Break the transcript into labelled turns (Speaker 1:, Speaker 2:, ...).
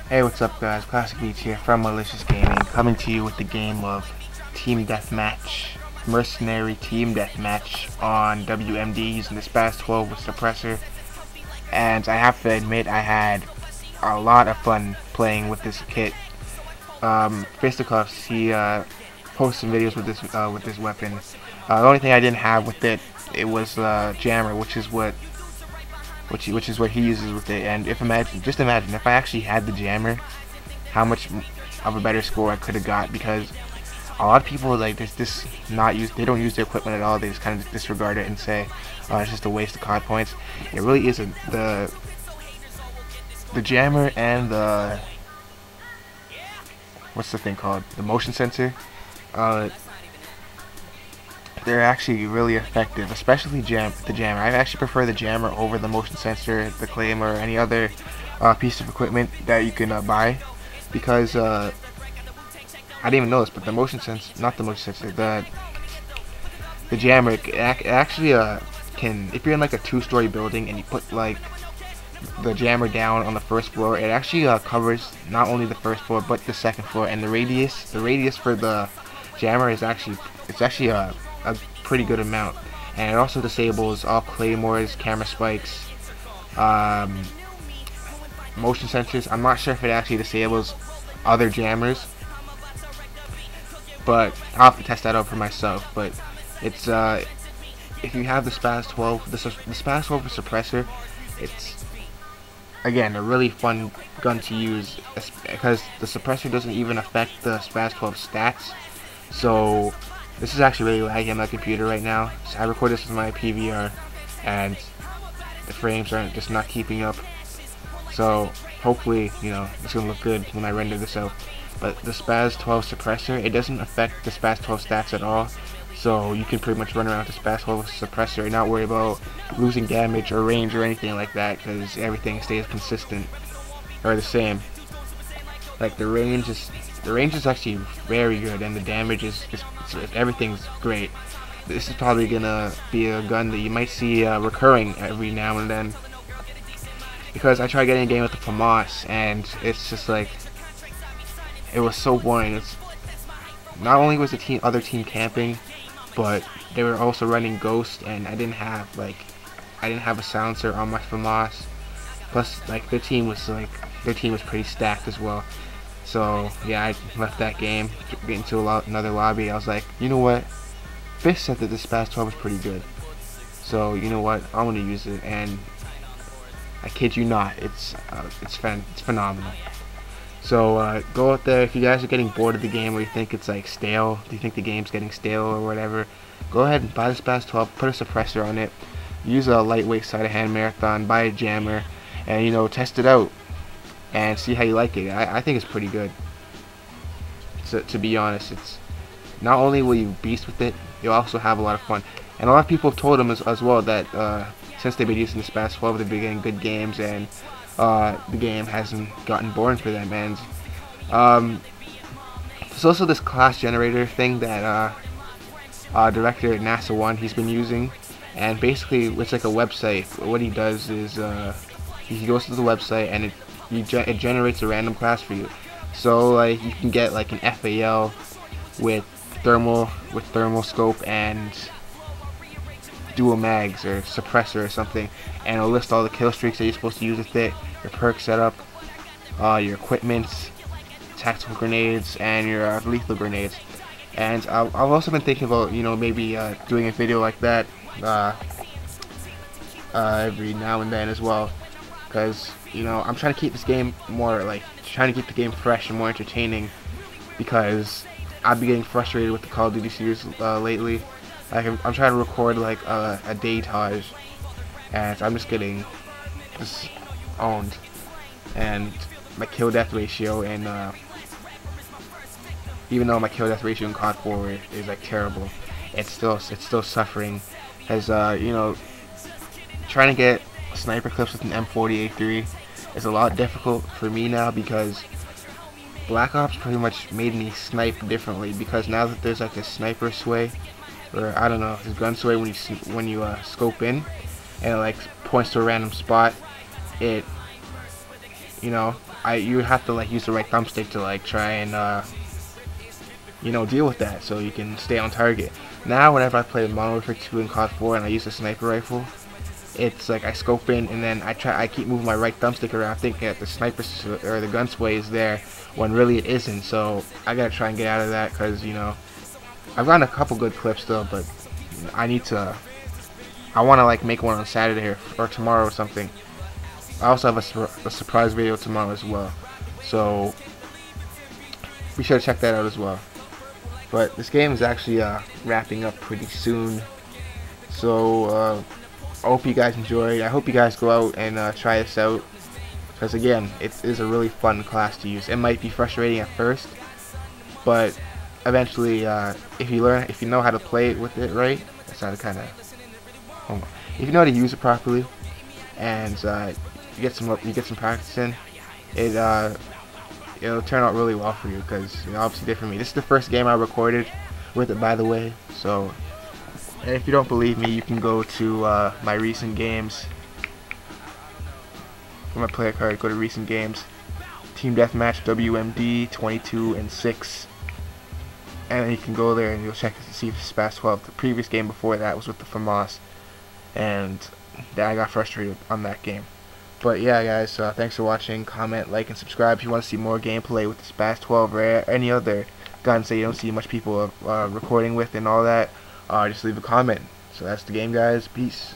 Speaker 1: Hey, what's up guys, Classic Beatz here from Malicious Gaming, coming to you with the game of Team Deathmatch, Mercenary Team Deathmatch on WMD using the Pt.1 with Suppressor. And I have to admit, I had a lot of fun playing with this kit. Fisticuffs, he posts some videos with this weapon. The only thing I didn't have with it was Jammer, which is what he uses with it. And just imagine if I actually had the Jammer, how much of a better score I could have got. Because a lot of people they don't use their equipment at all. They just kind of disregard it and say, "Oh, it's just a waste of COD points." It really isn't. The Jammer and the what's the thing called? The motion sensor. They're actually really effective, especially the Jammer. I actually prefer the Jammer over the motion sensor, the claim, or any other piece of equipment that you can buy, because I didn't even know this, but the motion sensor, not the motion sensor, the Jammer, it actually can, if you're in like a 2-story building and you put like the Jammer down on the first floor, it actually covers not only the first floor but the second floor, and the radius for the Jammer is actually a pretty good amount, and it also disables all claymores, camera spikes, motion sensors. I'm not sure if it actually disables other jammers, but I'll have to test that out for myself. But it's if you have the Pt.1, the Pt.1 with Suppressor, it's again a really fun gun to use, because the Suppressor doesn't even affect the Pt.1 stats. So this is actually really laggy on my computer right now. So I record this with my PVR, and the frames aren't just not keeping up. So hopefully, it's gonna look good when I render this out. But the Pt.1 Suppressor, it doesn't affect the Pt.1 stats at all. So you can pretty much run around with the Pt.1 Suppressor and not worry about losing damage or range or anything like that, because everything stays consistent or the same. Like the range is actually very good, and the damage is everything's great. This is probably gonna be a gun that you might see recurring every now and then, because I tried getting a game with the FAMAS, and it's just like, it was so boring. It's not only was the other team camping, but they were also running Ghost, and I didn't have a silencer on my FAMAS. Plus, like, their team was pretty stacked as well. So yeah, I left that game, get into another lobby. I was like, you know what? Fist said that this Pt.1 was pretty good, so you know what? I'm gonna use it, and I kid you not, it's phenomenal. So go out there if you guys are getting bored of the game, or you think it's like stale. Do you think the game's getting stale or whatever? Go ahead and buy this Pt.1, put a suppressor on it, use a lightweight side-of-hand marathon, buy a Jammer, and test it out and see how you like it. I think it's pretty good. So, to be honest, it's not only will you beast with it, you'll also have a lot of fun. And a lot of people have told them as well that since they've been using the Pt.1, they've been getting good games, and the game hasn't gotten boring for them. And there's also this class generator thing that director at NASA 1, he's been using, and basically it's like a website. What he does is he goes to the website, and it generates a random class for you. So like you can get like an FAL with thermal scope and dual mags or suppressor or something, and it'll list all the kill streaks that you're supposed to use with it, your perk setup, your equipment, tactical grenades, and your lethal grenades. And I've also been thinking about maybe doing a video like that every now and then as well, because I'm trying to keep this game trying to keep the game fresh and more entertaining, because I've been getting frustrated with the Call of Duty series lately. I'm trying to record like a datage, and I'm just getting owned, and my kill death ratio, and even though my kill death ratio in COD 4 is like terrible, it's still suffering, as trying to get sniper clips with an M40A3 is a lot difficult for me now, because Black Ops pretty much made me snipe differently, because now that there's like a sniper sway, or I don't know, his gun sway when you scope in, and it like points to a random spot. It, you know, you have to like use the right thumbstick to like try and you know, deal with that so you can stay on target. Now whenever I play Modern Warfare 2 and COD 4 and I use a sniper rifle, it's like I scope in and then I keep moving my right thumbstick around thinking that the sniper or the gun sway is there when really it isn't. So I gotta try and get out of that, because you know, I've gotten a couple good clips though, but I want to like make one on Saturday or tomorrow or something. I also have a surprise video tomorrow as well, so be sure to check that out as well. But this game is actually wrapping up pretty soon, so I hope you guys enjoyed. I hope you guys go out and try this out, because again, it is a really fun class to use. It might be frustrating at first, but eventually, if you know how to play it with it right, that's how to kind of, if you know how to use it properly, and you get some practice in, it'll turn out really well for you, because you know, obviously different for me. This is the first game I recorded with it, by the way. So, and if you don't believe me, you can go to my recent games. For my player card, go to recent games, Team Deathmatch, WMD 22 and 6, and then you can go there and you'll check to see if it's Spaz 12. The previous game before that was with the FAMAS, and then I got frustrated on that game. But yeah, guys, thanks for watching. Comment, like, and subscribe if you want to see more gameplay with the Spaz 12 or any other guns that you don't see much people recording with and all that. Just leave a comment. So that's the game, guys. Peace.